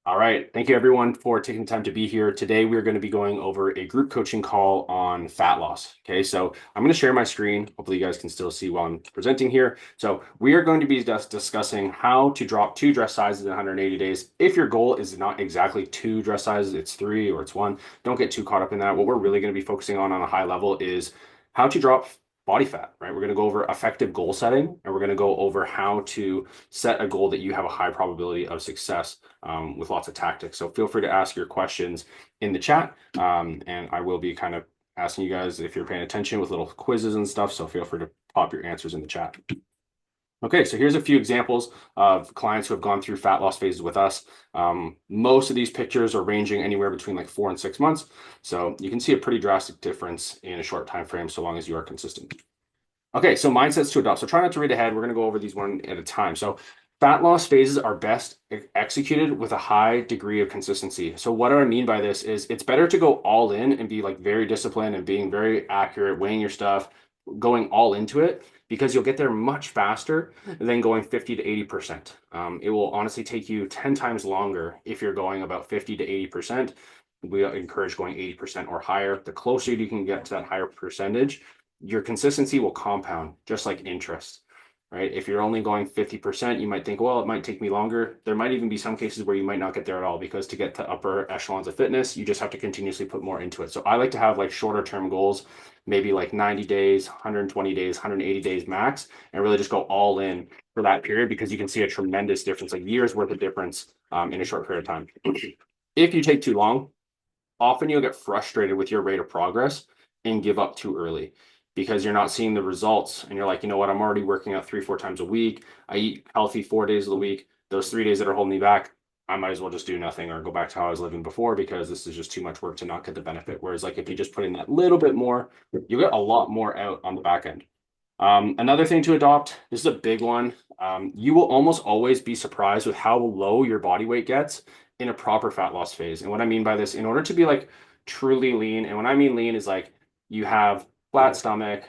All right. Thank you everyone for taking the time to be here. Today we're going to be going over a group coaching call on fat loss. Okay, so I'm going to share my screen. Hopefully you guys can still see while I'm presenting here. So we are going to be discussing how to drop 2 dress sizes in 180 days. If your goal is not exactly 2 dress sizes, it's 3 or it's 1, don't get too caught up in that. What we're really going to be focusing on a high level is how to drop body fat, right? We're going to go over effective goal setting, and we're going to go over how to set a goal that you have a high probability of success with lots of tactics. So feel free to ask your questions in the chat, and I will be kind of asking you guys if you're paying attention with little quizzes and stuff. So feel free to pop your answers in the chat. Okay, so here's a few examples of clients who have gone through fat loss phases with us. Most of these pictures are ranging anywhere between like 4 and 6 months. So you can see a pretty drastic difference in a short time frame so long as you are consistent. Okay, so mindsets to adopt. So try not to read ahead. We're going to go over these one at a time. So fat loss phases are best executed with a high degree of consistency. So what do I mean by this is it's better to go all in and be like very disciplined and being very accurate, weighing your stuff, going all into it because you'll get there much faster than going 50 to 80%. It will honestly take you 10 times longer if you're going about 50 to 80%. We encourage going 80% or higher. The closer you can get to that higher percentage, your consistency will compound just like interest, right? If you're only going 50%, you might think, well, it might take me longer. There might even be some cases where you might not get there at all because to get to upper echelons of fitness, you just have to continuously put more into it. So I like to have like shorter term goals, maybe like 90 days, 120 days, 180 days max, and really just go all in for that period because you can see a tremendous difference, like years worth of difference in a short period of time. If you take too long, often you'll get frustrated with your rate of progress and give up too early because you're not seeing the results and you're like, you know what, I'm already working out 3 4 times a week. I eat healthy 4 days of the week. Those 3 days that are holding me back, I might as well just do nothing or go back to how I was living before because this is just too much work to not get the benefit. Whereas like if you just put in that little bit more, you get a lot more out on the back end. Another thing to adopt, this is a big one. You will almost always be surprised with how low your body weight gets in a proper fat loss phase. And what I mean by this, in order to be like truly lean, and when I mean lean is like you have flat stomach,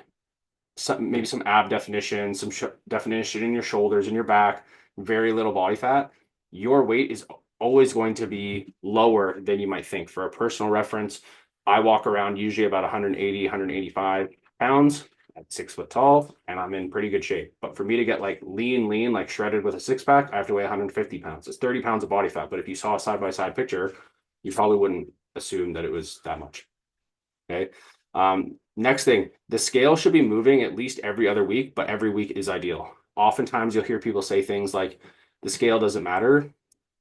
maybe some ab definition, some definition in your shoulders and your back, very little body fat, your weight is always going to be lower than you might think. For a personal reference, I walk around usually about 180, 185 pounds at 6 foot tall, and I'm in pretty good shape. But for me to get like lean, like shredded with a six pack, I have to weigh 150 pounds. It's 30 pounds of body fat. But if you saw a side by side picture, you probably wouldn't assume that it was that much. Okay. Next thing, the scale should be moving at least every other week, but every week is ideal. Oftentimes you'll hear people say things like the scale doesn't matter.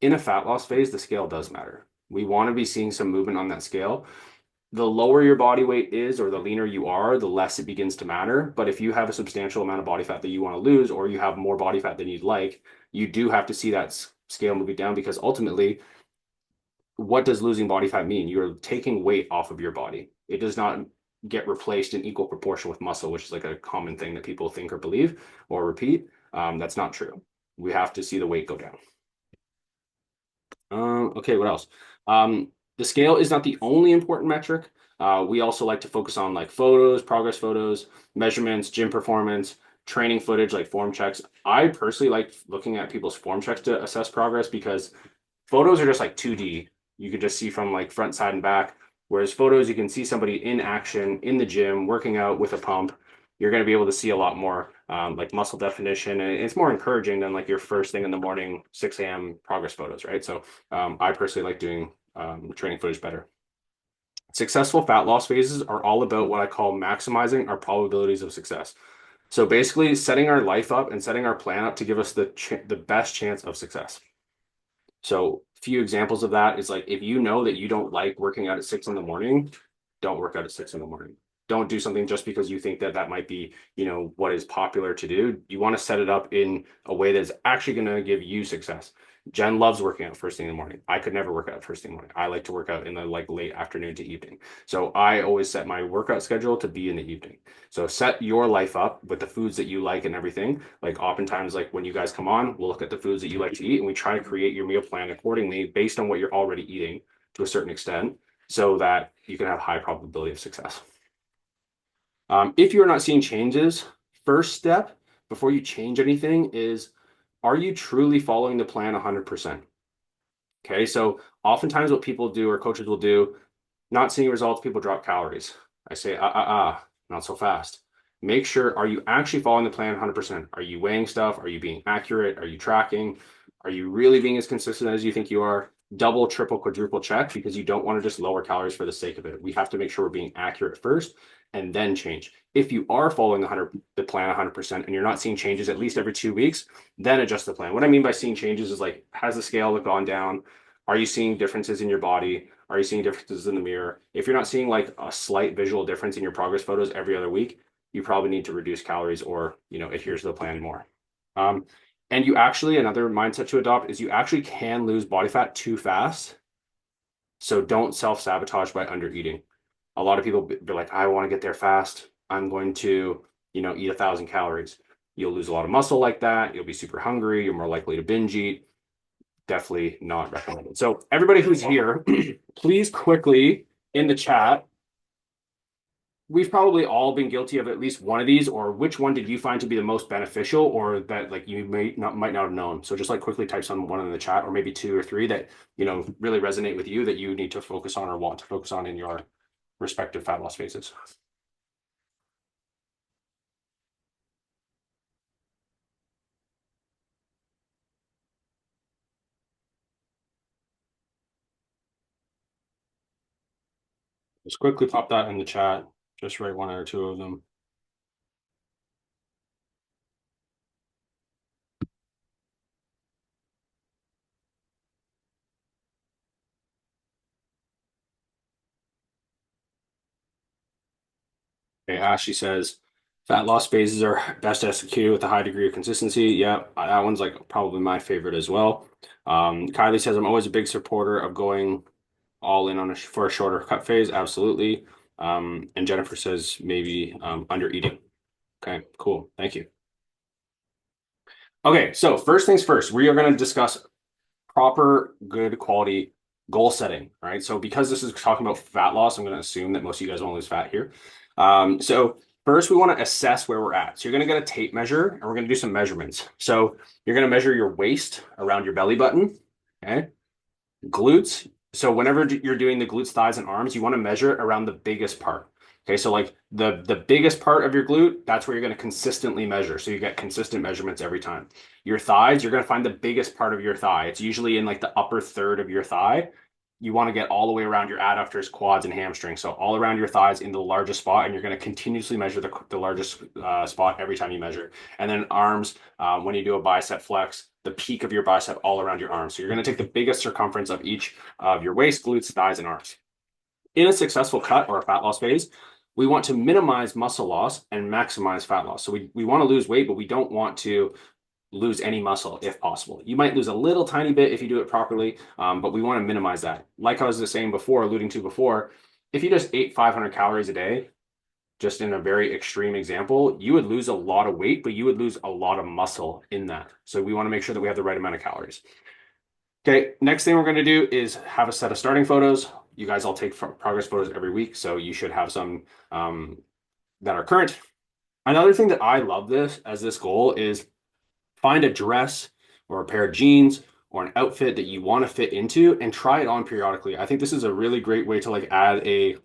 In a fat loss phase, the scale does matter. We want to be seeing some movement on that scale. The lower your body weight is or the leaner you are, the less it begins to matter. But if you have a substantial amount of body fat that you want to lose, or you have more body fat than you'd like, you do have to see that scale moving down because ultimately, what does losing body fat mean? You're taking weight off of your body. It does not get replaced in equal proportion with muscle, which is like a common thing that people think or believe or repeat. That's not true. We have to see the weight go down. Okay, what else? The scale is not the only important metric. We also like to focus on like photos, progress photos, measurements, gym performance, training footage, like form checks. I personally like looking at people's form checks to assess progress because photos are just like 2D. You can just see from like front, side, and back. Whereas photos, you can see somebody in action in the gym working out with a pump. You're going to be able to see a lot more like muscle definition, and it's more encouraging than like your first thing in the morning 6 a.m. progress photos, right? So I personally like doing training footage better. Successful fat loss phases are all about what I call maximizing our probabilities of success. So basically, setting our life up and setting our plan up to give us the best chance of success. So few examples of that is like if you know that you don't like working out at 6 in the morning, don't work out at 6 in the morning. Don't do something just because you think that that might be, what is popular to do. You want to set it up in a way that's actually going to give you success. Jen loves working out first thing in the morning. I could never work out first thing in the morning. I like to work out in the like late afternoon to evening. So I always set my workout schedule to be in the evening. So set your life up with the foods that you like and everything. Like oftentimes, like when you guys come on, we'll look at the foods that you like to eat and we try to create your meal plan accordingly based on what you're already eating to a certain extent so that you can have high probability of success. If you're not seeing changes, first step before you change anything is, are you truly following the plan 100%? Okay, so oftentimes what people do or coaches will do, not seeing results, people drop calories. I say, not so fast. Make sure, are you actually following the plan 100%? Are you weighing stuff? Are you being accurate? Are you tracking? Are you really being as consistent as you think you are? Double, triple, quadruple check, because you don't want to just lower calories for the sake of it. We have to make sure we're being accurate first and then change. If you are following the plan 100% and you're not seeing changes at least every 2 weeks, then adjust the plan. What I mean by seeing changes is like, has the scale gone down? Are you seeing differences in your body? Are you seeing differences in the mirror? If you're not seeing like a slight visual difference in your progress photos every other week, you probably need to reduce calories or, adhere to the plan more. Um, and you actually, another mindset to adopt is you actually can lose body fat too fast. So don't self-sabotage by under eating. A lot of people be like, I want to get there fast. I'm going to, eat 1,000 calories. You'll lose a lot of muscle like that. You'll be super hungry. You're more likely to binge eat. Definitely not recommended. So everybody who's here, please quickly in the chat, we've probably all been guilty of at least one of these, or which one did you find to be the most beneficial, or that like you might not have known. So just like quickly type some one in the chat, or maybe two or three that really resonate with you that you need to focus on or want to focus on in your respective fat loss phases. Just quickly pop that in the chat. Just write one or two of them. Okay, Ashley says fat loss phases are best executed with a high degree of consistency. Yeah, that one's like probably my favorite as well. Kylie says I'm always a big supporter of going all in on for a shorter cut phase. Absolutely. And Jennifer says maybe under eating. Okay, cool. Thank you. Okay, so first things first, we are going to discuss proper, good quality goal setting, right? So because this is talking about fat loss, I'm going to assume that most of you guys want to lose fat here. So first we want to assess where we're at. So you're going to get a tape measure and we're going to do some measurements. So you're going to measure your waist around your belly button, okay? Glutes. So whenever you're doing the glutes, thighs, and arms, you want to measure it around the biggest part. Okay, so like the biggest part of your glute, that's where you're going to consistently measure. So you get consistent measurements every time. Your thighs, you're going to find the biggest part of your thigh. It's usually in like the upper third of your thigh. You want to get all the way around your adductors, quads, and hamstrings. So all around your thighs in the largest spot, and you're going to continuously measure the largest spot every time you measure. And then arms, when you do a bicep flex, the peak of your bicep all around your arms. So you're going to take the biggest circumference of each of your waist, glutes, thighs, and arms. In a successful cut or a fat loss phase, we want to minimize muscle loss and maximize fat loss. So we want to lose weight, but we don't want to lose any muscle if possible. You might lose a little tiny bit if you do it properly, but we want to minimize that. Like I was saying before, alluding to before, if you just ate 500 calories a day, just in a very extreme example, you would lose a lot of weight, but you would lose a lot of muscle in that. So we want to make sure that we have the right amount of calories. Okay, next thing we're going to do is have a set of starting photos. You guys all take progress photos every week, so you should have some that are current. Another thing that I love this goal is find a dress or a pair of jeans or an outfit that you want to fit into and try it on periodically. I think this is a really great way to like add a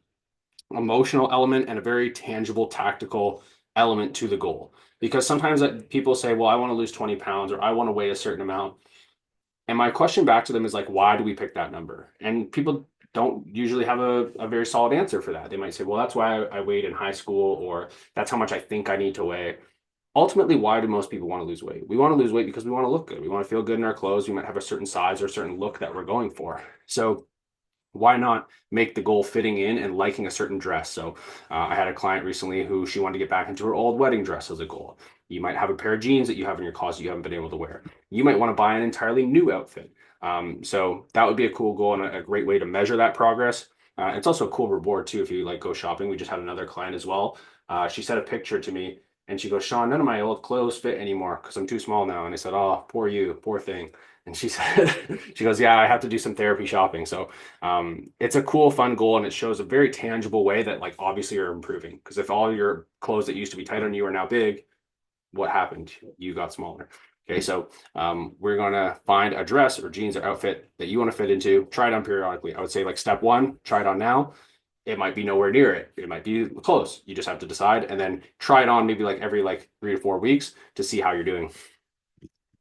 emotional element and a very tangible tactical element to the goal. Because sometimes that people say, well, I want to lose 20 pounds or I want to weigh a certain amount. And my question back to them is like, why do we pick that number? And people don't usually have a very solid answer for that. They might say, well, that's why I weighed in high school, or that's how much I think I need to weigh. Ultimately, why do most people want to lose weight? We want to lose weight because we want to look good. We want to feel good in our clothes. We might have a certain size or a certain look that we're going for. So why not make the goal fitting in and liking a certain dress? So I had a client recently who she wanted to get back into her old wedding dress as a goal. You might have a pair of jeans that you have in your closet you haven't been able to wear. You might want to buy an entirely new outfit. So that would be a cool goal and a great way to measure that progress. It's also a cool reward too if you like go shopping. We just had another client as well. She sent a picture to me and she goes, Sean, none of my old clothes fit anymore because I'm too small now. And I said, oh, poor you, poor thing. And she said, she goes, yeah, I have to do some therapy shopping. So it's a cool, fun goal, and it shows a very tangible way that like obviously you're improving. Because if all your clothes that used to be tight on you are now big, what happened? You got smaller. Okay, so we're going to find a dress or jeans or outfit that you want to fit into, try it on periodically. I would say like step one, try it on now. It might be nowhere near it. It might be close. You just have to decide and then try it on maybe like every like 3 to 4 weeks to see how you're doing.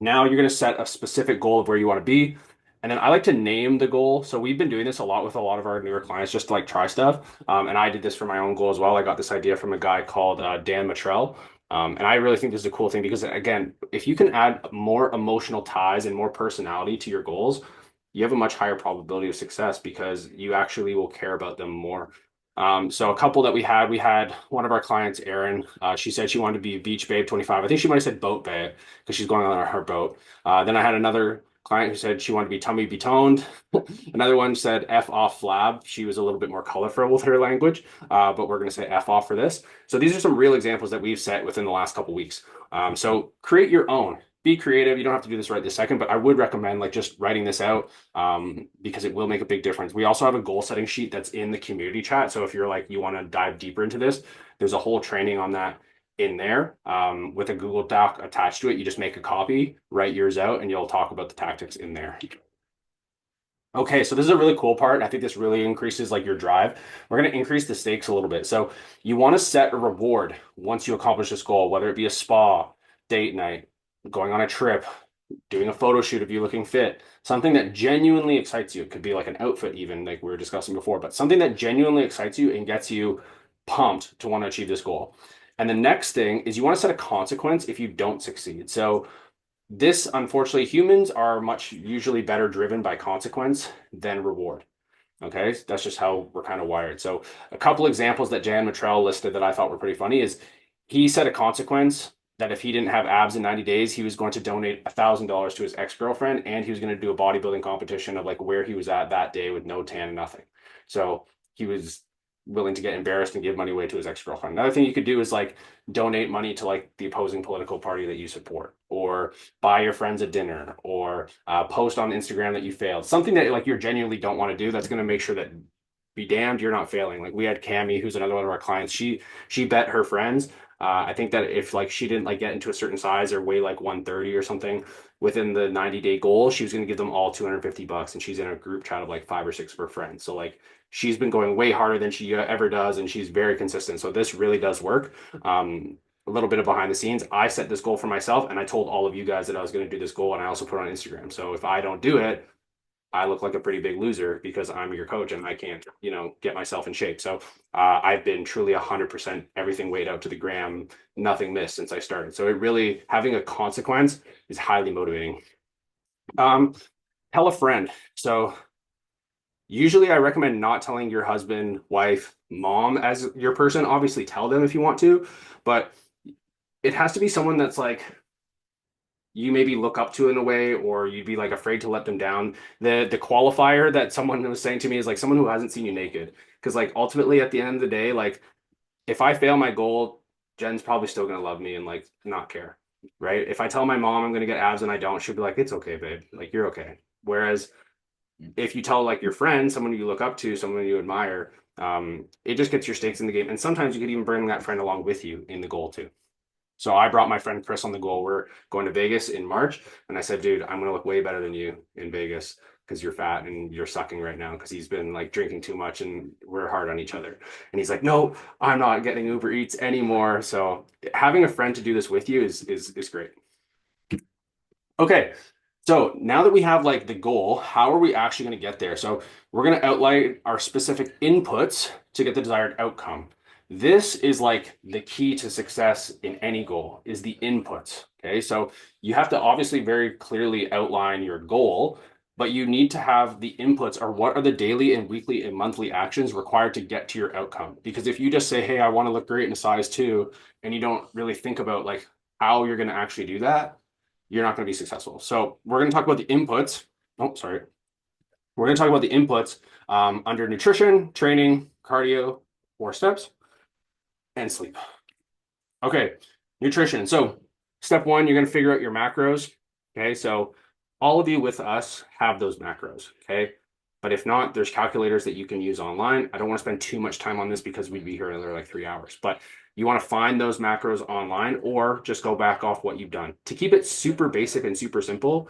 Now you're going to set a specific goal of where you want to be. And then I like to name the goal. So we've been doing this a lot with a lot of our newer clients, just to like try stuff. And I did this for my own goal as well. I got this idea from a guy called Dan Matrell. And I really think this is a cool thing because, again, if you can add more emotional ties and more personality to your goals, you have a much higher probability of success because you actually will care about them more. So a couple that we had one of our clients, Erin, she said she wanted to be beach babe 25. I think she might have said boat babe because she's going on her boat. Then I had another client who said she wanted to be tummy be toned. Another one said F off flab. She was a little bit more colorful with her language, but we're going to say F off for this. So these are some real examples that we've set within the last couple weeks. So create your own. Be creative. You don't have to do this right this second, but I would recommend like just writing this out because it will make a big difference. We also have a goal setting sheet that's in the community chat. So if you're like, you want to dive deeper into this, there's a whole training on that in there with a Google Doc attached to it. You just make a copy, write yours out, and you'll talk about the tactics in there. Okay, so this is a really cool part. I think this really increases like your drive. We're going to increase the stakes a little bit. So you want to set a reward once you accomplish this goal, whether it be a spa, date night, going on a trip, doing a photo shoot of you looking fit, something that genuinely excites you. It could be like an outfit, even like we were discussing before, but something that genuinely excites you and gets you pumped to want to achieve this goal. And the next thing is you want to set a consequence if you don't succeed. So this, unfortunately, humans are much usually better driven by consequence than reward. Okay, that's just how we're kind of wired. So a couple examples that Jan Matrell listed that I thought were pretty funny is he set a consequence that if he didn't have abs in 90 days, he was going to donate $1,000 to his ex-girlfriend and he was going to do a bodybuilding competition of like where he was at that day with no tan and nothing. So he was willing to get embarrassed and give money away to his ex-girlfriend. Another thing you could do is like donate money to like the opposing political party that you support, or buy your friends a dinner, or post on Instagram that you failed. Something that like you genuinely don't want to do that's going to make sure that be damned you're not failing. Like we had Cami, who's another one of our clients. She bet her friends. I think that if like she didn't like get into a certain size or weigh like 130 or something within the 90-day goal, she was going to give them all $250, and she's in a group chat of like 5 or 6 of her friends. So like she's been going way harder than she ever does, and she's very consistent. So this really does work. A little bit of behind the scenes. I set this goal for myself, and I told all of you guys that I was going to do this goal, and I also put it on Instagram. So if I don't do it, I look like a pretty big loser because I'm your coach and I can't, get myself in shape. So I've been truly 100% everything weighed out to the gram, nothing missed since I started. So it really having a consequence is highly motivating. Tell a friend. So usually I recommend not telling your husband, wife, mom as your person. Obviously tell them if you want to, but it has to be someone that's like you maybe look up to in a way, or you'd be like afraid to let them down. The qualifier that someone was saying to me is like someone who hasn't seen you naked. Because like ultimately at the end of the day, like if I fail my goal, Jen's probably still gonna love me and like not care. Right. If I tell my mom I'm gonna get abs and I don't, she'll be like, it's okay, babe. Like you're okay. Whereas if you tell like your friend, someone you look up to, someone you admire, it just gets your stakes in the game. And sometimes you could even bring that friend along with you in the goal too. So I brought my friend Chris on the goal. We're going to Vegas in March. And I said, dude, I'm going to look way better than you in Vegas because you're fat and you're sucking right now because he's been like drinking too much and we're hard on each other. And he's like, no, I'm not getting Uber Eats anymore. So having a friend to do this with you is great. Okay. So now that we have like the goal, how are we actually going to get there? So we're going to outline our specific inputs to get the desired outcome. This is like the key to success in any goal is the inputs. Okay. So you have to obviously very clearly outline your goal, but you need to have the inputs or what are the daily and weekly and monthly actions required to get to your outcome. Because if you just say, hey, I want to look great in a size 2, and you don't really think about like how you're going to actually do that, you're not going to be successful. So we're going to talk about the inputs. Oh, sorry. We're going to talk about the inputs under nutrition, training, cardio, 4 steps, and sleep. Okay, nutrition. So step 1, you're going to figure out your macros. Okay, so all of you with us have those macros. Okay, But if not, there's calculators that you can use online. I don't want to spend too much time on this because we'd be here another like 3 hours. But you want to find those macros online or just go back off what you've done. To keep it super basic and super simple,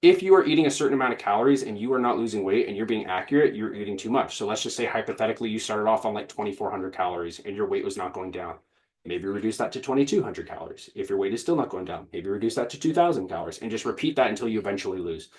if you are eating a certain amount of calories and you are not losing weight and you're being accurate, you're eating too much. So let's just say hypothetically you started off on like 2,400 calories and your weight was not going down. Maybe reduce that to 2,200 calories. If your weight is still not going down, maybe reduce that to 2,000 calories and just repeat that until you eventually lose.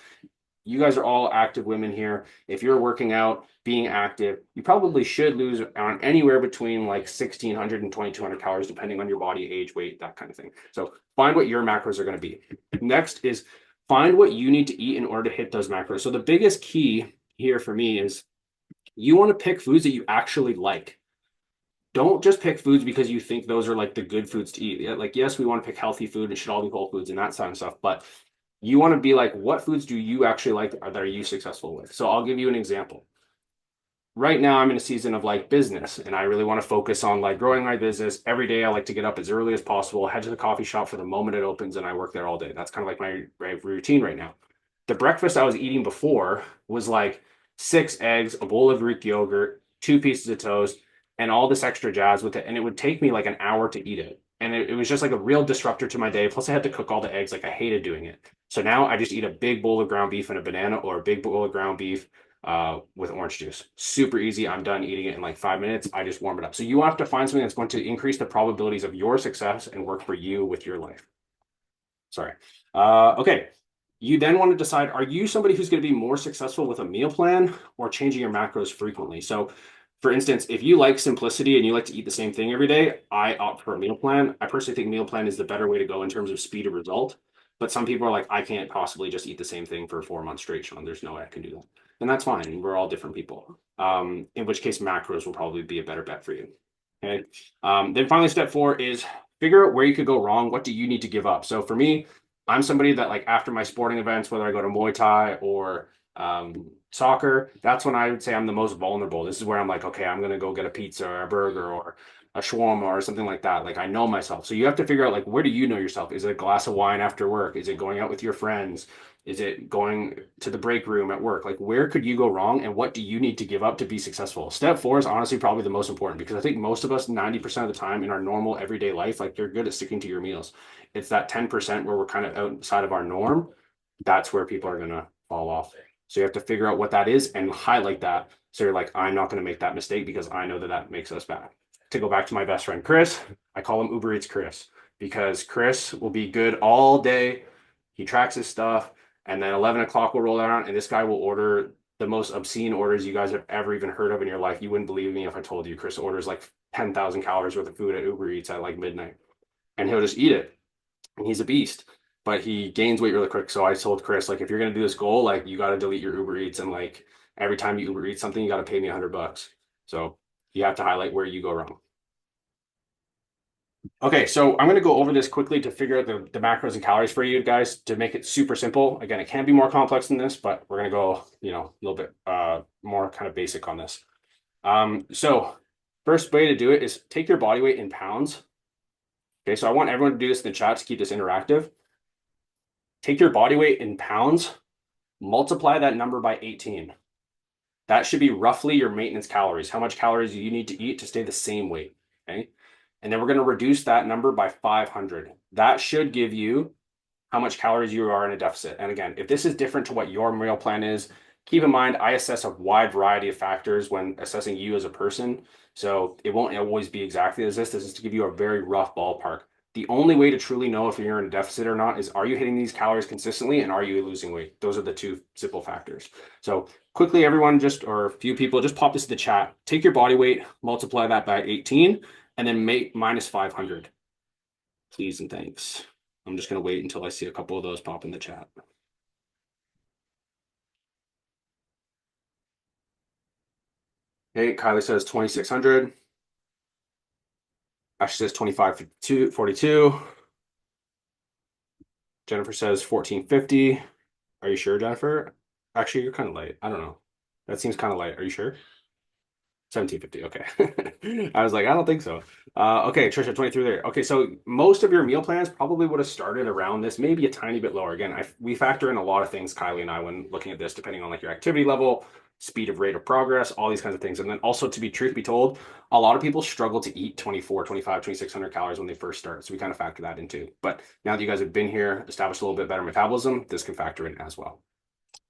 You guys are all active women here. If you're working out, being active, you probably should lose on anywhere between like 1,600 and 2,200 calories, depending on your body, age, weight, that kind of thing. So find what your macros are going to be. Next is find what you need to eat in order to hit those macros. So the biggest key here for me is you want to pick foods that you actually like. Don't just pick foods because you think those are like the good foods to eat. Like, yes, we want to pick healthy food and should all be whole foods and that kind of stuff, but you want to be like, what foods do you actually like that are you successful with? So I'll give you an example. Right now, I'm in a season of like business, and I really want to focus on like growing my business. Every day, I like to get up as early as possible, head to the coffee shop for the moment it opens, and I work there all day. That's kind of like my routine right now. The breakfast I was eating before was like 6 eggs, a bowl of Greek yogurt, 2 pieces of toast, and all this extra jazz with it. And it would take me like an hour to eat it. And it was just like a real disruptor to my day. Plus, I had to cook all the eggs. Like, I hated doing it. So now I just eat a big bowl of ground beef and a banana, or a big bowl of ground beef with orange juice. Super easy. I'm done eating it in like 5 minutes. I just warm it up. So you have to find something that's going to increase the probabilities of your success and work for you with your life. Sorry. Okay. You then want to decide, are you somebody who's going to be more successful with a meal plan or changing your macros frequently? So for instance, if you like simplicity and you like to eat the same thing every day, I opt for a meal plan. I personally think meal plan is the better way to go in terms of speed of result. But some people are like, I can't possibly just eat the same thing for 4 months straight, Sean. There's no way I can do that. And that's fine. We're all different people. In which case macros will probably be a better bet for you. Okay. Then finally, step 4 is figure out where you could go wrong. What do you need to give up? So for me, I'm somebody that like after my sporting events, whether I go to Muay Thai or soccer, that's when I would say I'm the most vulnerable. This is where I'm like, okay, I'm gonna go get a pizza or a burger or a shawarma or something like that. Like, I know myself. So you have to figure out, like, where do you know yourself? Is it a glass of wine after work? Is it going out with your friends? Is it going to the break room at work? Like, where could you go wrong and what do you need to give up to be successful? Step 4 is honestly probably the most important because I think most of us, 90% of the time in our normal everyday life, like, you're good at sticking to your meals. It's that 10% where we're kind of outside of our norm. That's where people are going to fall off. So you have to figure out what that is and highlight that. So you're like, I'm not going to make that mistake because I know that that makes us bad. To go back to my best friend, Chris, I call him Uber Eats Chris because Chris will be good all day. He tracks his stuff. And then 11 o'clock will roll around and this guy will order the most obscene orders you guys have ever even heard of in your life. You wouldn't believe me if I told you Chris orders like 10,000 calories worth of food at Uber Eats at like midnight. And he'll just eat it. And he's a beast, but he gains weight really quick. So I told Chris, like, if you're gonna do this goal, like, you got to delete your Uber Eats, and like every time you Uber Eats something, you got to pay me $100. So you have to highlight where you go wrong. Okay, so I'm going to go over this quickly to figure out the macros and calories for you guys to make it super simple. Again, it can be more complex than this, but we're going to go, a little bit more kind of basic on this. So first way to do it is take your body weight in pounds. Okay, so I want everyone to do this in the chat to keep this interactive. Take your body weight in pounds, multiply that number by 18. That should be roughly your maintenance calories. How much calories do you need to eat to stay the same weight? Okay. And then we're going to reduce that number by 500. That should give you how much calories you are in a deficit. And again, if this is different to what your meal plan is, keep in mind, I assess a wide variety of factors when assessing you as a person. So it won't always be exactly as this. This is to give you a very rough ballpark. The only way to truly know if you're in a deficit or not is, are you hitting these calories consistently and are you losing weight? Those are the two simple factors. So quickly, everyone, or a few people, just pop this in the chat. Take your body weight, multiply that by 18, and then make minus 500. Please and thanks. I'm just going to wait until I see a couple of those pop in the chat. Okay, Kylie says 2,600. Ashley says 2,542. Jennifer says 1,450. Are you sure, Jennifer? Actually, you're kind of light. I don't know. That seems kind of light. Are you sure? 1750. Okay. I was like, I don't think so. Okay, Trisha, 23 there. Okay, so most of your meal plans probably would have started around this, maybe a tiny bit lower. Again, we factor in a lot of things, Kylie and I, when looking at this, depending on like your activity level, speed of rate of progress, all these kinds of things. And then also, to be truth be told, a lot of people struggle to eat 24, 25, 2600 calories when they first start. So we kind of factor that in too. But now that you guys have been here, established a little bit better metabolism, this can factor in as well.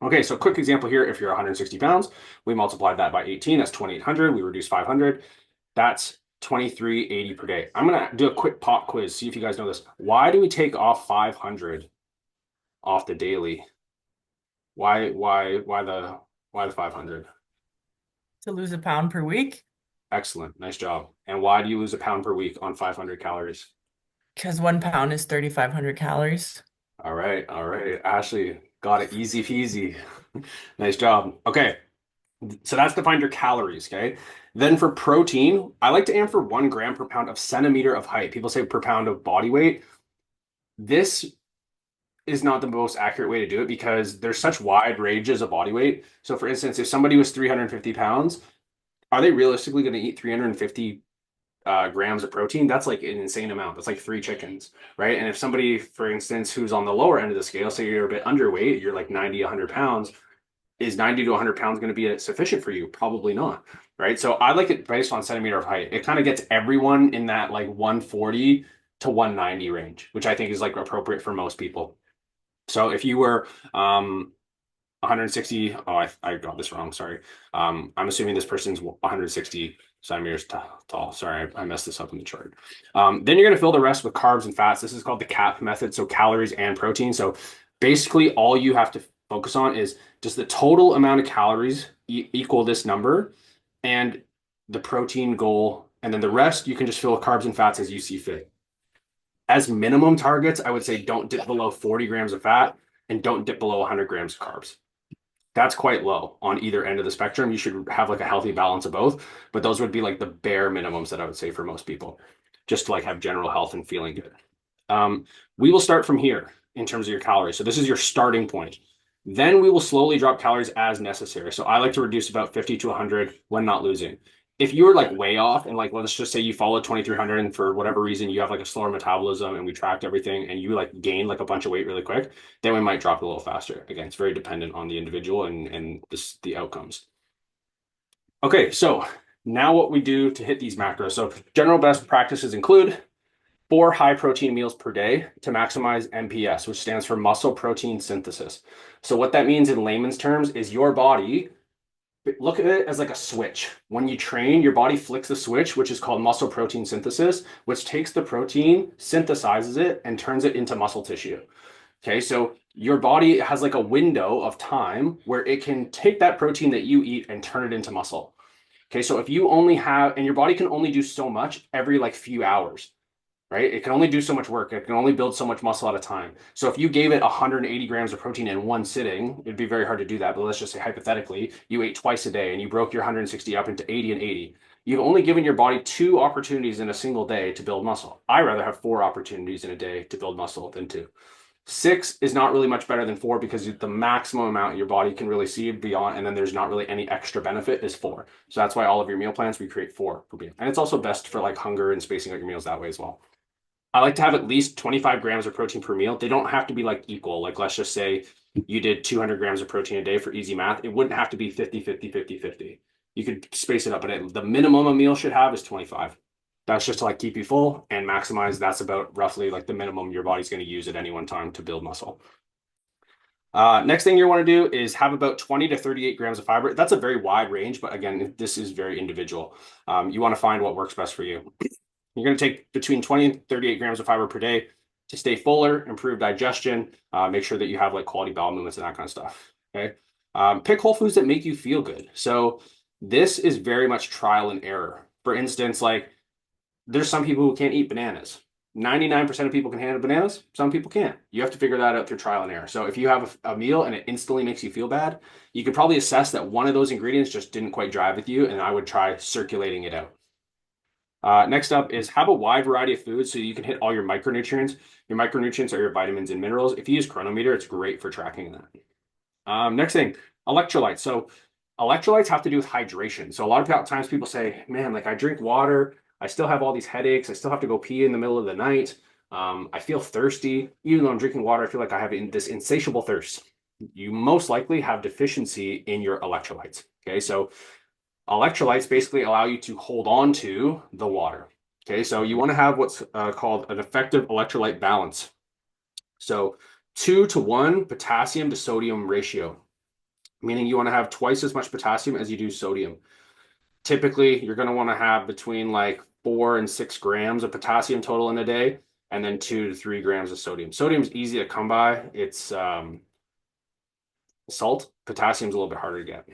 Okay, so quick example here. If you're 160 pounds, we multiplied that by 18. That's 2,800. We reduced 500. That's 2380 per day. I'm going to do a quick pop quiz, see if you guys know this. Why do we take off 500 off the daily? Why the 500? To lose a pound per week? Excellent. Nice job. And why do you lose a pound per week on 500 calories? Because 1 pound is 3,500 calories. All right. All right. Ashley got it easy peasy. Nice job. Okay. So that's to find your calories, okay? Then for protein, I like to aim for 1 gram per pound of centimeter of height. People say per pound of body weight. This is not the most accurate way to do it because there's such wide ranges of body weight. So for instance, if somebody was 350 pounds, are they realistically going to eat 350 grams of protein? That's like an insane amount. That's like 3 chickens, right? And if somebody, for instance, who's on the lower end of the scale, say you're a bit underweight, you're like 90, 100 pounds, is 90 to 100 pounds going to be sufficient for you? Probably not, right? So I like it based on centimeter of height. It kind of gets everyone in that like 140 to 190 range, which I think is like appropriate for most people. So if you were 160, I got this wrong, sorry. I'm assuming this person's 160 centimeters tall. Sorry, I messed this up in the chart. Then you're going to fill the rest with carbs and fats. This is called the CAP method, so calories and protein. So basically all you have to focus on is does the total amount of calories equal this number and the protein goal, and then the rest you can just fill with carbs and fats as you see fit. As minimum targets, I would say don't dip below 40 grams of fat and don't dip below 100 grams of carbs. That's quite low on either end of the spectrum. You should have like a healthy balance of both, but those would be like the bare minimums that I would say for most people, just to like have general health and feeling good. We will start from here in terms of your calories. So this is your starting point. Then we will slowly drop calories as necessary. So I like to reduce about 50 to 100 when not losing. If you were like way off and like let's just say you followed 2300 and for whatever reason you have like a slower metabolism and we tracked everything and you like gained like a bunch of weight really quick, then we might drop it a little faster. Again, it's very dependent on the individual and the outcomes. Okay, so now what we do to hit these macros. So general best practices include 4 high protein meals per day to maximize MPS, which stands for muscle protein synthesis. So what that means in layman's terms is your body, look at it as like a switch. When you train, your body flicks the switch, which is called muscle protein synthesis, which takes the protein, synthesizes it, and turns it into muscle tissue. Okay, so your body has like a window of time where it can take that protein that you eat and turn it into muscle. Okay, so if you only have, and your body can only do so much every like few hours, right? It can only do so much work. It can only build so much muscle at a time. So if you gave it 180 grams of protein in one sitting, it'd be very hard to do that. But let's just say hypothetically, you ate twice a day and you broke your 160 up into 80 and 80. You've only given your body 2 opportunities in a single day to build muscle. I rather have 4 opportunities in a day to build muscle than 2. 6 is not really much better than 4 because the maximum amount your body can really see beyond, and then there's not really any extra benefit is 4. So that's why all of your meal plans, we create 4 per meal. And it's also best for like hunger and spacing out your meals that way as well. I like to have at least 25 grams of protein per meal. They don't have to be like equal. Like let's just say you did 200 grams of protein a day for easy math. It wouldn't have to be 50, 50, 50, 50. You could space it up, but the minimum a meal should have is 25. That's just to like keep you full and maximize. That's about roughly like the minimum your body's going to use at any one time to build muscle. Next thing you want to do is have about 20 to 38 grams of fiber. That's a very wide range, but again, this is very individual. You want to find what works best for you. You're going to take between 20 and 38 grams of fiber per day to stay fuller, improve digestion, make sure that you have like quality bowel movements and that kind of stuff. Okay. Pick whole foods that make you feel good. So this is very much trial and error. For instance, like there's some people who can't eat bananas. 99% of people can handle bananas. Some people can't. You have to figure that out through trial and error. So if you have a meal and it instantly makes you feel bad, you could probably assess that one of those ingredients just didn't quite jive with you, and I would try circulating it out. Next up is have a wide variety of foods so you can hit all your micronutrients. Your micronutrients are your vitamins and minerals. If you use Chronometer, it's great for tracking that. Next thing, electrolytes. So Electrolytes have to do with hydration. So a lot of times people say, man, like I drink water, I still have all these headaches, I still have to go pee in the middle of the night. I feel thirsty. Even though I'm drinking water, I feel like I have this insatiable thirst. You most likely have deficiency in your electrolytes. Okay, so electrolytes basically allow you to hold on to the water. Okay, so you want to have what's called an effective electrolyte balance. So 2-to-1 potassium to sodium ratio, meaning you want to have twice as much potassium as you do sodium. Typically, you're going to want to have between like 4 and 6 grams of potassium total in a day, and then 2 to 3 grams of sodium. Sodium is easy to come by. It's salt. Potassium is a little bit harder to get.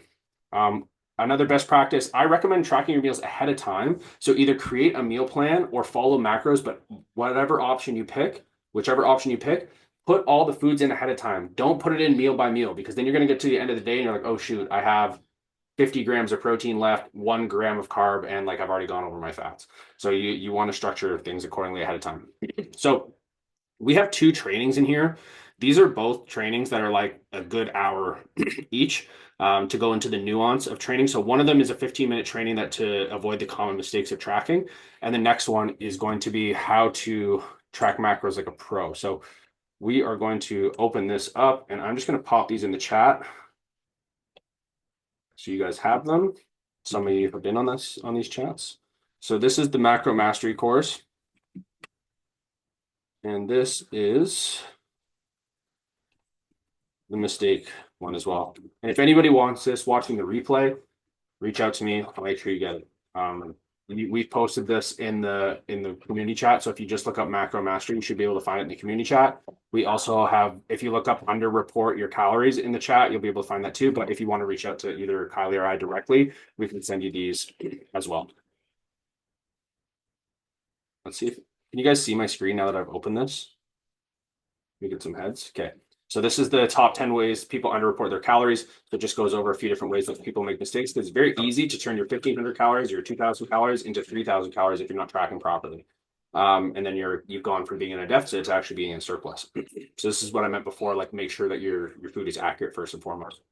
Another best practice, I recommend tracking your meals ahead of time. So either create a meal plan or follow macros, but whatever option you pick, whichever option you pick, put all the foods in ahead of time. Don't put it in meal by meal, because then you're going to get to the end of the day and you're like, oh shoot, I have 50 grams of protein left, 1 gram of carb, and like I've already gone over my fats. So you want to structure things accordingly ahead of time. So we have 2 trainings in here. These are both trainings that are like a good hour each, to go into the nuance of training. So one of them is a 15-minute training that to avoid the common mistakes of tracking. And the next one is going to be how to track macros like a pro. So we are going to open this up, and I'm just going to pop these in the chat so you guys have them. Some of you have been on these chats. So this is the macro mastery course. And this is the mistake one as well. And if anybody wants this watching the replay, reach out to me. I'll make sure you get it. We've posted this in the community chat. So if you just look up macro mastery, you should be able to find it in the community chat. We also have, if you look up under report your calories in the chat, you'll be able to find that too. But if you want to reach out to either Kylie or I directly, we can send you these as well. Let's see if, can you guys see my screen now that I've opened this? Let me get some heads. Okay. So this is the top 10 ways people underreport their calories. So it just goes over a few different ways that people make mistakes. It's very easy to turn your 1,500 calories, your 2,000 calories into 3,000 calories if you're not tracking properly. And then you've gone from being in a deficit to actually being in surplus. So this is what I meant before, like make sure that your food is accurate first and foremost.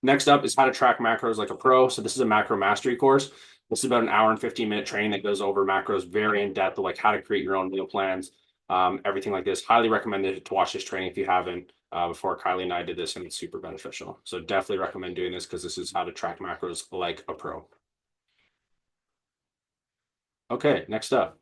Next up is how to track macros like a pro. So this is a macro mastery course. This is about an hour and 15-minute training that goes over macros very in depth, like how to create your own meal plans, everything like this. Highly recommended to watch this training if you haven't. Before Kylie and I did this, and it's super beneficial. So definitely recommend doing this because this is how to track macros like a pro. Okay, next up.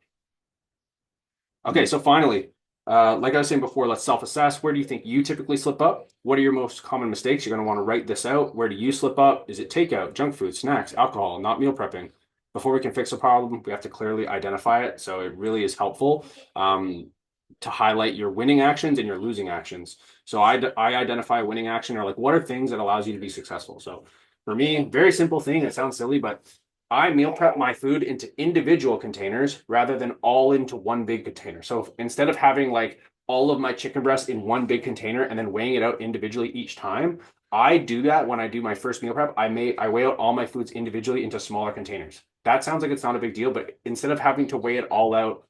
Okay, so finally, like I was saying before, let's self-assess. Where do you think you typically slip up? What are your most common mistakes? You're going to want to write this out. Where do you slip up? Is it takeout, junk food, snacks, alcohol, not meal prepping? Before we can fix a problem, we have to clearly identify it. So it really is helpful to highlight your winning actions and your losing actions. So I identify a winning action, or like what are things that allows you to be successful. So for me, very simple thing. It sounds silly, but I meal prep my food into individual containers rather than all into one big container. So instead of having like all of my chicken breasts in one big container and then weighing it out individually each time, I do that when I do my first meal prep. I weigh out all my foods individually into smaller containers. That sounds like it's not a big deal, but instead of having to weigh it all out,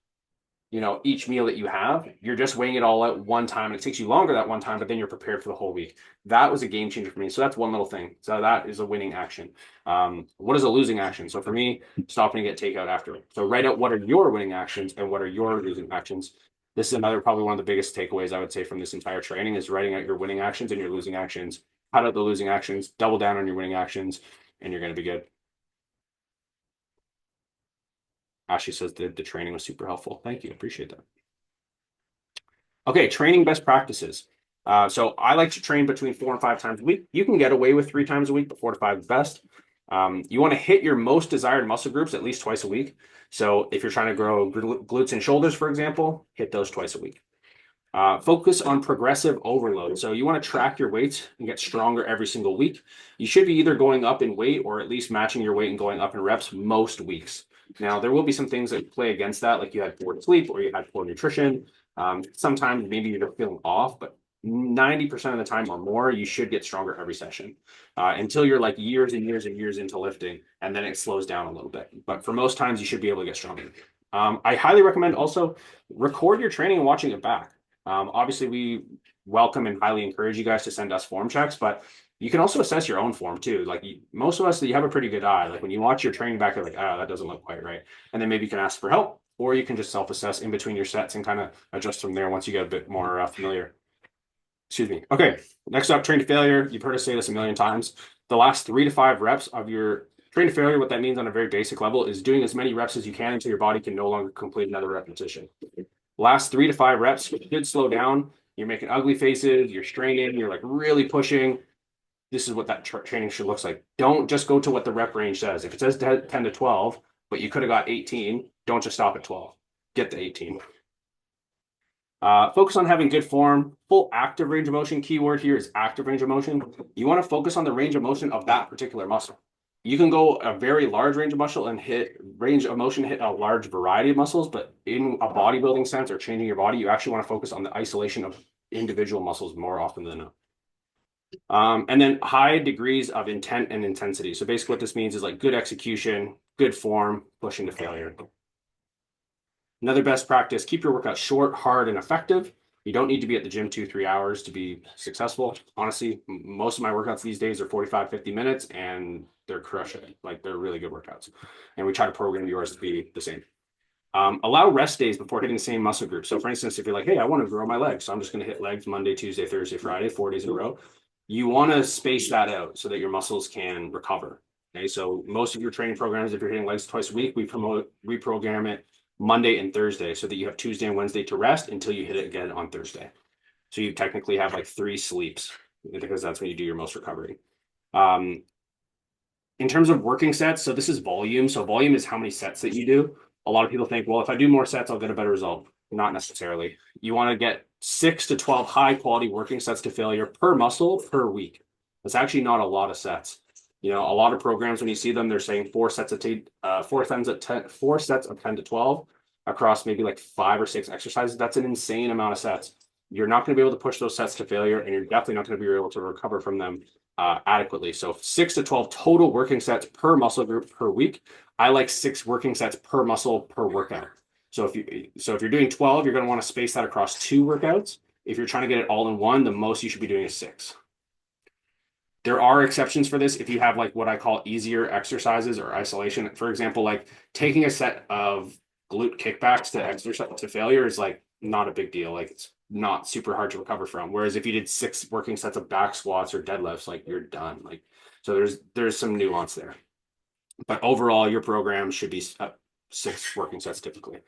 each meal that you have, you're just weighing it all out one time, and it takes you longer that one time, but then you're prepared for the whole week. That was a game changer for me. So that's one little thing. So that is a winning action. What is a losing action? So for me, stopping to get takeout after. So write out what are your winning actions and what are your losing actions. This is probably one of the biggest takeaways I would say from this entire training is writing out your winning actions and your losing actions. Cut out the losing actions, double down on your winning actions, and you're going to be good. Ashley says the training was super helpful. Thank you. Appreciate that. Okay, training best practices. So I like to train between 4 and 5 times a week. You can get away with 3 times a week, but 4 to 5 is best. You want to hit your most desired muscle groups at least twice a week. So if you're trying to grow glutes and shoulders, for example, hit those twice a week. Focus on progressive overload. So you want to track your weights and get stronger every single week. You should be either going up in weight or at least matching your weight and going up in reps most weeks. Now, there will be some things that play against that, like you had poor sleep or you had poor nutrition. Sometimes maybe you're feeling off, but 90% of the time or more, you should get stronger every session until you're like years and years and years into lifting, and then it slows down a little bit. But for most times, you should be able to get stronger. I highly recommend also record your training and watching it back. Obviously, welcome and highly encourage you guys to send us form checks, but you can also assess your own form too. Like most of us, you have a pretty good eye. Like when you watch your training back, you're like, oh, that doesn't look quite right. And then maybe you can ask for help, or you can just self-assess in between your sets and kind of adjust from there once you get a bit more familiar. Excuse me. Okay, next up, train to failure. You've heard us say this a million times. The last 3 to 5 reps of your train to failure, what that means on a very basic level is doing as many reps as you can until your body can no longer complete another repetition. Last 3 to 5 reps should slow down. You're making ugly faces, you're straining, you're like really pushing. This is what that training should look like. Don't just go to what the rep range says. If it says 10 to 12, but you could have got 18, don't just stop at 12. Get the 18. Focus on having good form. Full active range of motion. Keyword here is active range of motion. You want to focus on the range of motion of that particular muscle. You can go a very large range of muscle and hit a large variety of muscles, but in a bodybuilding sense or changing your body, you actually want to focus on the isolation of individual muscles more often than not. And then high degrees of intent and intensity. So basically what this means is like good execution, good form, pushing to failure. Another best practice, keep your workout short, hard, and effective. You don't need to be at the gym 2-3 hours to be successful. Honestly, most of my workouts these days are 45, 50 minutes and they're crushing. Like they're really good workouts. And we try to program yours to be the same. Allow rest days before hitting the same muscle group. So for instance, if you're like, hey, I want to grow my legs, so I'm just going to hit legs Monday, Tuesday, Thursday, Friday, 4 days in a row. You want to space that out so that your muscles can recover. Okay, so most of your training programs, if you're hitting legs twice a week, we reprogram it Monday and Thursday so that you have Tuesday and Wednesday to rest until you hit it again on Thursday. So you technically have like 3 sleeps because that's when you do your most recovery. In terms of working sets, so this is volume. So volume is how many sets that you do. A lot of people think, well, if I do more sets, I'll get a better result. Not necessarily. You want to get 6 to 12 high quality working sets to failure per muscle per week. That's actually not a lot of sets. You know, a lot of programs, when you see them, they're saying 4 sets of 10 to 12 across maybe like 5 or 6 exercises. That's an insane amount of sets. You're not going to be able to push those sets to failure, and you're definitely not going to be able to recover from them adequately. So 6 to 12 total working sets per muscle group per week. I like 6 working sets per muscle per workout. So if you're doing 12, you're going to want to space that across 2 workouts. If you're trying to get it all in one, the most you should be doing is 6. There are exceptions for this if you have like what I call easier exercises or isolation. For example, like taking a set of glute kickbacks to exercise to failure is like not a big deal. Like it's not super hard to recover from. Whereas if you did 6 working sets of back squats or deadlifts, like you're done. Like so there's some nuance there. But overall, your program should be 6 working sets typically.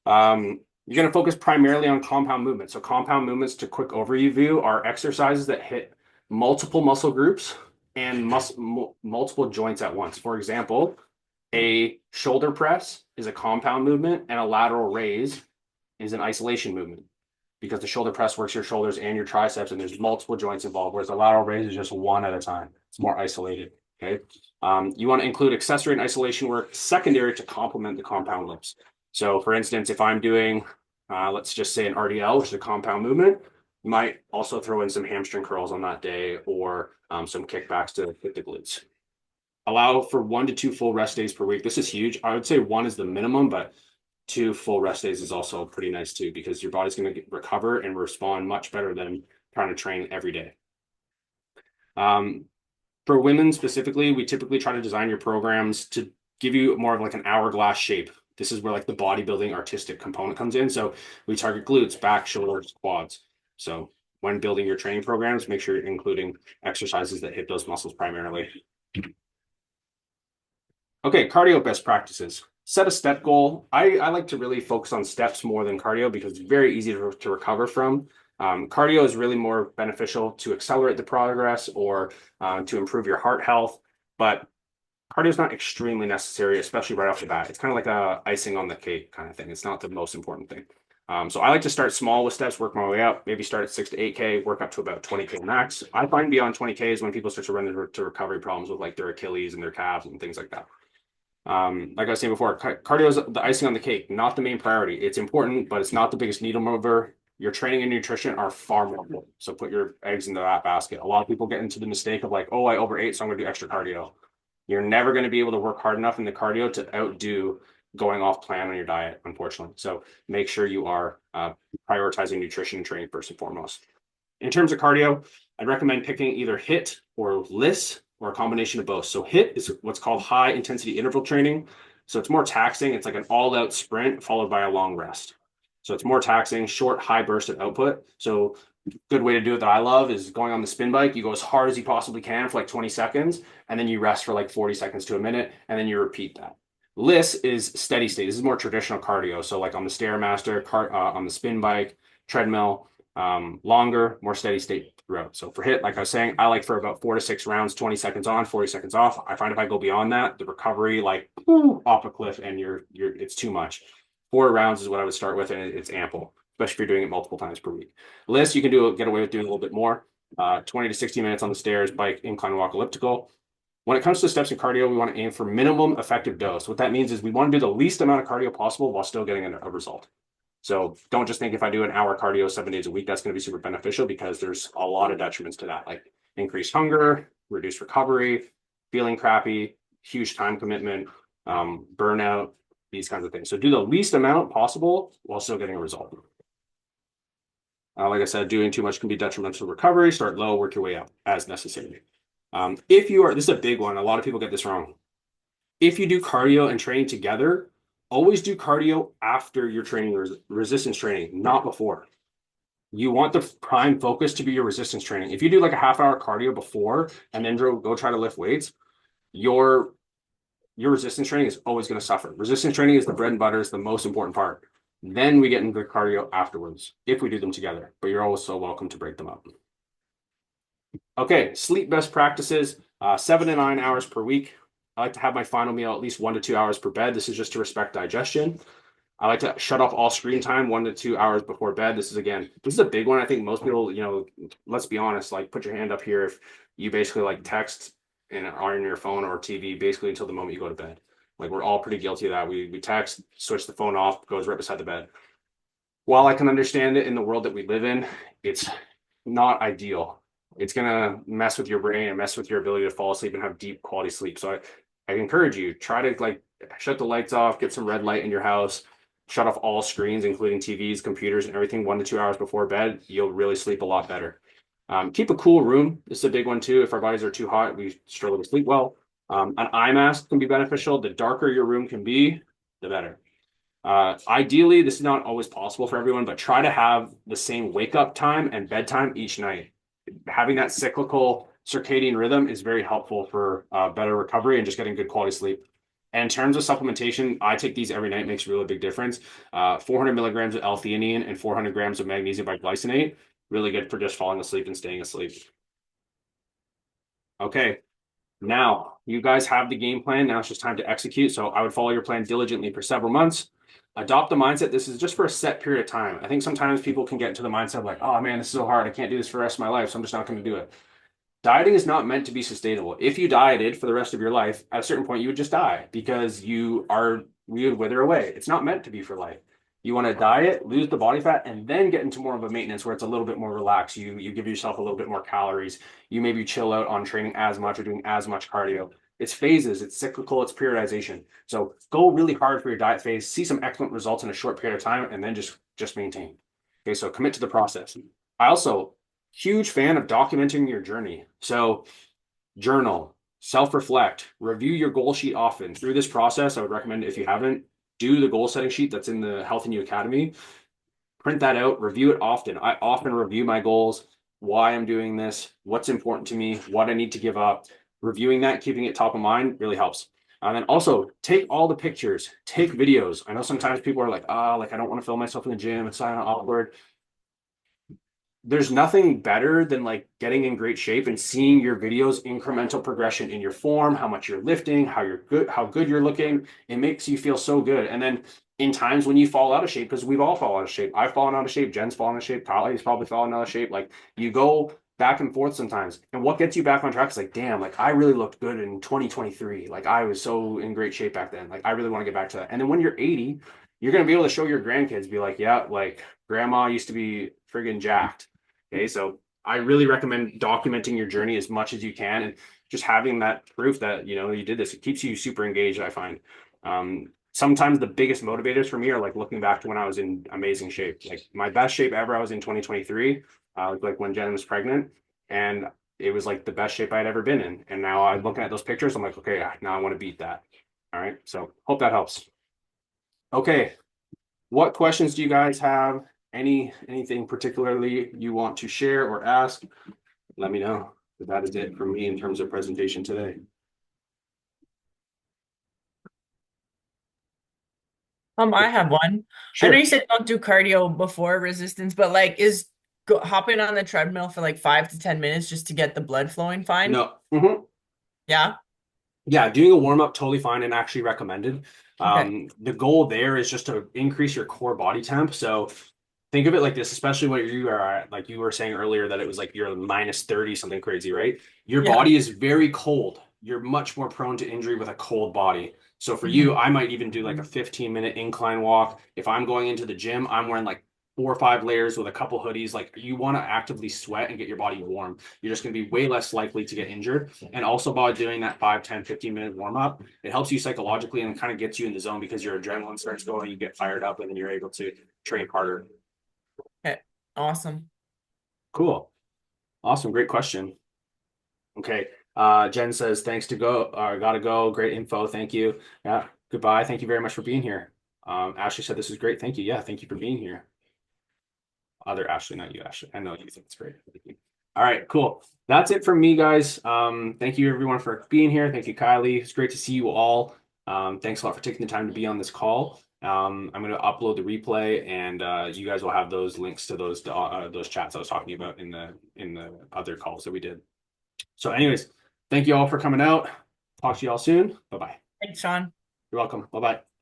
You're going to focus primarily on compound movements. So compound movements, to quick overview, are exercises that hit multiple muscle groups and multiple joints at once. For example, a shoulder press is a compound movement and a lateral raise is an isolation movement because the shoulder press works your shoulders and your triceps and there's multiple joints involved, whereas the lateral raise is just one at a time. It's more isolated. Okay. You want to include accessory and isolation work secondary to complement the compound lifts. So for instance, if I'm doing, let's just say an RDL, which is a compound movement, you might also throw in some hamstring curls on that day or some kickbacks to hit the glutes. Allow for 1 to 2 full rest days per week. This is huge. I would say 1 is the minimum, but 2 full rest days is also pretty nice too, because your body's going to recover and respond much better than trying to train every day. For women specifically, we typically try to design your programs to give you more of like an hourglass shape. This is where like the bodybuilding artistic component comes in. So we target glutes, back, shoulders, quads. So when building your training programs, make sure you're including exercises that hit those muscles primarily. Okay, cardio best practices. Set a step goal. I like to really focus on steps more than cardio because it's very easy to recover from. Cardio is really more beneficial to accelerate the progress or to improve your heart health, but cardio is not extremely necessary, especially right off the bat. It's kind of like a icing on the cake kind of thing. It's not the most important thing. So I like to start small with steps, work my way up, maybe start at 6 to 8K, work up to about 20K max. I find beyond 20K is when people start to run into recovery problems with like their Achilles and their calves and things like that. Like I was saying before, cardio is the icing on the cake, not the main priority. It's important, but it's not the biggest needle mover. Your training and nutrition are far more important. So put your eggs into that basket. A lot of people get into the mistake of like, oh, I overate, so I'm going to do extra cardio. You're never going to be able to work hard enough in the cardio to outdo going off plan on your diet, unfortunately. So make sure you are prioritizing nutrition and training first and foremost. In terms of cardio, I'd recommend picking either HIIT or LISS or a combination of both. So HIIT is what's called high intensity interval training. So it's more taxing. It's like an all out sprint followed by a long rest. So it's more taxing, short, high burst of output. So good way to do it that I love is going on the spin bike. You go as hard as you possibly can for like 20 seconds, and then you rest for like 40 seconds to a minute, and then you repeat that. LISS is steady state. This is more traditional cardio. So like on the Stairmaster, on the spin bike, treadmill, longer, more steady state throughout. So for HIIT, like I was saying, I like for about 4 to 6 rounds, 20 seconds on, 40 seconds off. I find if I go beyond that, the recovery like off a cliff and it's too much. 4 rounds is what I would start with, and it's ample, especially if you're doing it multiple times per week. LISS, you can get away with doing a little bit more. 20 to 60 minutes on the stairs, bike, incline walk, elliptical. When it comes to steps in cardio, we want to aim for minimum effective dose. What that means is we want to do the least amount of cardio possible while still getting a result. So don't just think if I do an hour cardio 7 days a week, that's going to be super beneficial, because there's a lot of detriments to that, like increased hunger, reduced recovery, feeling crappy, huge time commitment, burnout, these kinds of things. So do the least amount possible while still getting a result. Like I said, doing too much can be detrimental to recovery. Start low, work your way up as necessary. This is a big one. A lot of people get this wrong. If you do cardio and training together, always do cardio after your training, resistance training, not before. You want the prime focus to be your resistance training. If you do like a half-hour cardio before and then go try to lift weights, your resistance training is always going to suffer. Resistance training is the bread and butter, is the most important part. Then we get into the cardio afterwards if we do them together, but you're always so welcome to break them up. Okay, sleep best practices, 7 to 9 hours per week. I like to have my final meal at least 1 to 2 hours per bed. This is just to respect digestion. I like to shut off all screen time 1 to 2 hours before bed. This is a big one. I think most people, let's be honest, like put your hand up here if you basically like text and are on your phone or TV basically until the moment you go to bed. Like we're all pretty guilty of that. We text, switch the phone off, goes right beside the bed. While I can understand it in the world that we live in, it's not ideal. It's gonna mess with your brain and mess with your ability to fall asleep and have deep quality sleep. So I encourage you, try to like shut the lights off, get some red light in your house, shut off all screens, including TVs, computers, and everything 1 to 2 hours before bed. You'll really sleep a lot better. Keep a cool room. This is a big one too. If our bodies are too hot, we struggle to sleep well. An eye mask can be beneficial. The darker your room can be, the better. Ideally, this is not always possible for everyone, but try to have the same wake up time and bedtime each night. Having that cyclical circadian rhythm is very helpful for better recovery and just getting good quality sleep. And in terms of supplementation, I take these every night, makes a really big difference. 400 milligrams of L-theanine and 400 grams of magnesium biglycinate, really good for just falling asleep and staying asleep. Okay, now you guys have the game plan. Now it's just time to execute. So I would follow your plan diligently for several months. Adopt the mindset. This is just for a set period of time. I think sometimes people can get into the mindset of like, oh man, this is so hard. I can't do this for the rest of my life, so I'm just not going to do it. Dieting is not meant to be sustainable. If you dieted for the rest of your life, at a certain point, you would just die because you would wither away. It's not meant to be for life. You want to diet, lose the body fat, and then get into more of a maintenance where it's a little bit more relaxed. You give yourself a little bit more calories. You maybe chill out on training as much or doing as much cardio. It's phases, it's cyclical, it's periodization. So go really hard for your diet phase, see some excellent results in a short period of time, and then just maintain. Okay, so commit to the process. I also huge fan of documenting your journey. So journal, self-reflect, review your goal sheet often. Through this process, I would recommend, if you haven't, do the goal setting sheet that's in the Health and You Academy. Print that out, review it often. I often review my goals, why I'm doing this, what's important to me, what I need to give up. Reviewing that, keeping it top of mind really helps. And then also take all the pictures, take videos. I know sometimes people are like, like I don't want to film myself in the gym. It's kind of awkward. There's nothing better than like getting in great shape and seeing your videos incremental progression in your form, how much you're lifting, how good you're looking. It makes you feel so good. And then in times when you fall out of shape, because we've all fallen out of shape. I've fallen out of shape, Jen's fallen out of shape, Kylie's probably fallen out of shape. Like you go back and forth sometimes. And what gets you back on track is like, damn, like I really looked good in 2023. Like I was so in great shape back then. Like I really want to get back to that. And then when you're 80, you're going to be able to show your grandkids, be like, yeah, like grandma used to be friggin' jacked. Okay, so I really recommend documenting your journey as much as you can and just having that proof that, you did this. It keeps you super engaged, I find. Sometimes the biggest motivators for me are like looking back to when I was in amazing shape. Like my best shape ever, I was in 2023. like when Jen was pregnant, and it was like the best shape I'd ever been in. And now I'm looking at those pictures, I'm like, okay, now I want to beat that. All right, so hope that helps. Okay, what questions do you guys have? Anything particularly you want to share or ask? Let me know. But that is it for me in terms of presentation today. I have one. I know Sure. you said don't do cardio before resistance, but like is hopping on the treadmill for like 5 to 10 minutes just to get the blood flowing fine? No. Mhm. Yeah. Yeah, doing a warm up totally fine and actually recommended. Okay. The goal there is just to increase your core body temp. So think of it like this, especially when you are at, like you were saying earlier, that it was like you're minus 30, something crazy, right? Your Yeah. body is very cold. You're much more prone to injury with a cold body. So for you, Hmm. I might even do like a 15-minute incline walk. If I'm going into the gym, I'm wearing like 4 or 5 layers with a couple hoodies. Like you want to actively sweat and get your body warm. You're just going to be way less likely to get injured. And also by doing that 5, 10, 15-minute warm up, it helps you psychologically and it kind of gets you in the zone because your adrenaline starts going, you get fired up, and then you're able to train harder. Okay. Awesome. Cool. Awesome. Great question. Okay. Jen says, thanks to go, gotta go. Great info. Thank you. Yeah. Goodbye. Thank you very much for being here. Ashley said, this is great. Thank you. Yeah. Thank you for being here. Other Ashley, not you, Ashley. I know you think it's great. Thank you. All right. Cool. That's it from me, guys. Thank you everyone for being here. Thank you, Kylie. It's great to see you all. Thanks a lot for taking the time to be on this call. I'm going to upload the replay, and you guys will have those links to those chats I was talking about in the other calls that we did. So, anyways, thank you all for coming out. Talk to you all soon. Bye bye. Thanks, Sean. You're welcome. Bye bye.